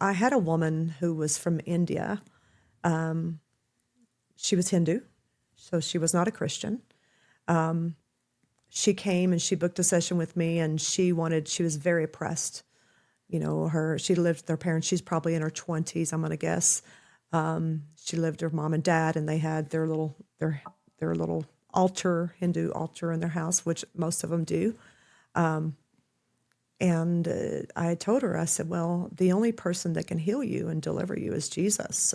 I had a woman who was from India. She was Hindu, so she was not a Christian. She came and she booked a session with me, and she was very oppressed. You know, she lived with her parents. She's probably in her 20s, I'm going to guess. She lived with her mom and dad, and they had their little altar, Hindu altar in their house, which most of them do. And I told her, I said, well, the only person that can heal you and deliver you is Jesus.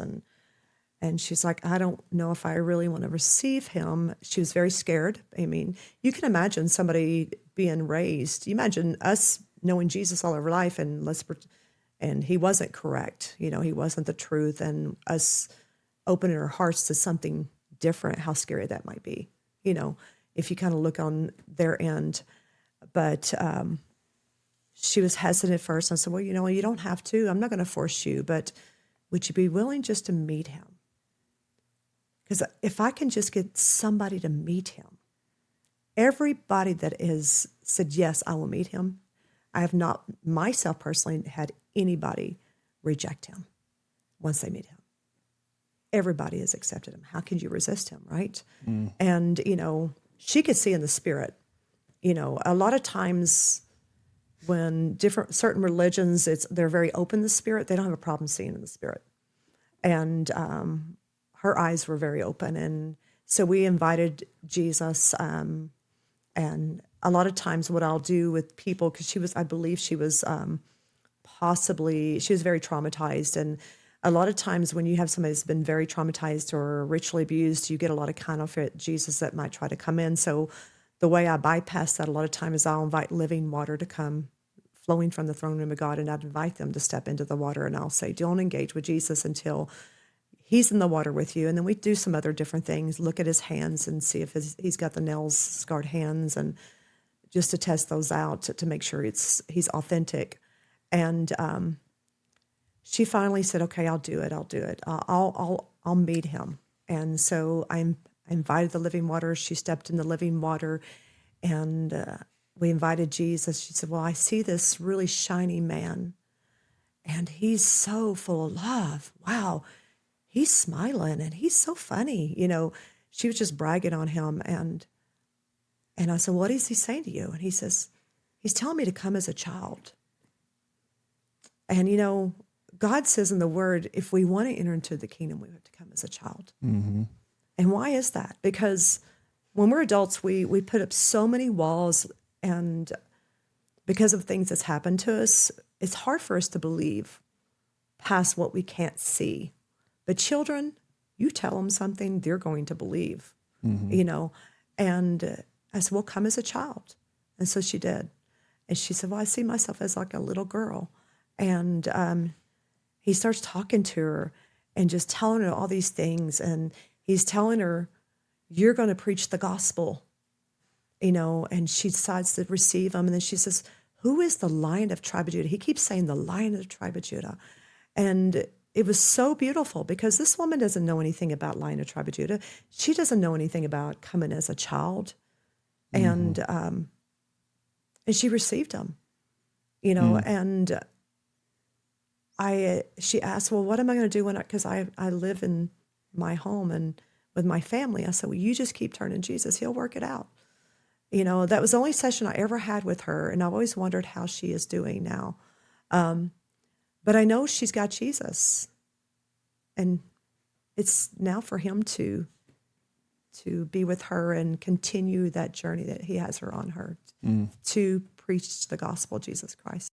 And she's like, I don't know if I really want to receive him. She was very scared. I mean, you can imagine somebody being raised. You imagine us knowing Jesus all our life, and he wasn't correct. You know, he wasn't the truth, and us opening our hearts to something different, how scary that might be, you know, if you kind of look on their end. But she was hesitant at first. I said, well, you know, you don't have to. I'm not going to force you, but would you be willing just to meet him? Because if I can just get somebody to meet him, everybody that has said, yes, I will meet him, I have not myself personally had anybody reject him once they meet him. Everybody has accepted him. How can you resist him, right? And, you know, she could see in the spirit. You know, a lot of times when certain religions, they're very open to the spirit, they don't have a problem seeing in the spirit. And her eyes were very open. And so we invited Jesus. And a lot of times what I'll do with people, because I believe she was she was very traumatized. And a lot of times when you have somebody that's been very traumatized or ritually abused, you get a lot of counterfeit Jesus that might try to come in. So the way I bypass that a lot of times is I'll invite living water to come flowing from the throne room of God, and I'd invite them to step into the water, and I'll say, don't engage with Jesus until he's in the water with you. And then we do some other different things, look at his hands and see if he's got the nails scarred hands, and just to test those out to make sure he's authentic. And she finally said, okay, I'll do it. I'll meet him. And so I invited the living water. She stepped in the living water, and we invited Jesus. She said, well, I see this really shiny man, and he's so full of love. Wow, he's smiling, and he's so funny. You know, she was just bragging on him. And I said, what is he saying to you? And he says, he's telling me to come as a child. And, you know, God says in the word, if we want to enter into the kingdom, we have to come as a child. Mm-hmm. And why is that? Because when we're adults, we put up so many walls, and because of things that's happened to us, it's hard for us to believe past what we can't see. But children, you tell them something, they're going to believe, you know. And I said, well, come as a child. And so she did. And she said, well, I see myself as like a little girl. And he starts talking to her and just telling her all these things. And he's telling her, you're going to preach the gospel, you know, and she decides to receive him. And then she says, who is the Lion of tribe of Judah? He keeps saying the Lion of the tribe of Judah. And it was so beautiful because this woman doesn't know anything about Lion of tribe of Judah. She doesn't know anything about coming as a child. And she received him, you know, and she asked, well, what am I going to do because I live in my home and with my family? I said, well, you just keep turning Jesus. He'll work it out. You know, that was the only session I ever had with her. And I've always wondered how she is doing now. But I know she's got Jesus. And it's now for him to be with her and continue that journey that he has her on her to preach the gospel of Jesus Christ.